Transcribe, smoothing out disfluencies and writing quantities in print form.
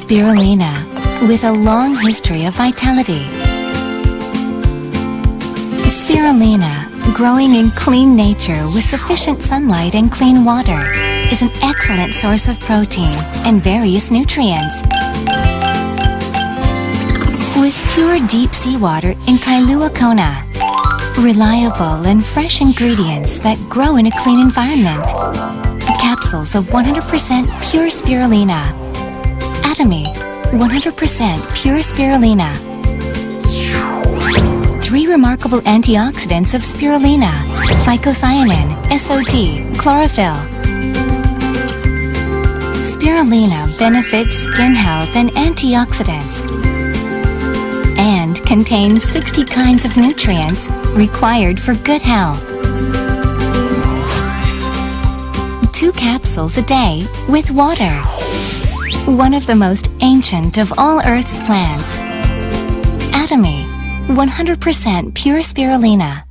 Spirulina, with a long history of vitality. Spirulina, growing in clean nature with sufficient sunlight and clean water, is an excellent source of protein and various nutrients. With pure deep seawater in Kailua Kona, reliable and fresh ingredients that grow in a clean environment. Capsules of 100% pure spirulina. Atomy, 100% pure spirulina. 3 remarkable antioxidants of spirulina: phycocyanin, SOD, chlorophyll. Spirulina benefits skin health and antioxidants, and contains 60 kinds of nutrients required for good health. 2 capsules a day with water. One of the most ancient of all Earth's plants. Atomy, 100% pure spirulina.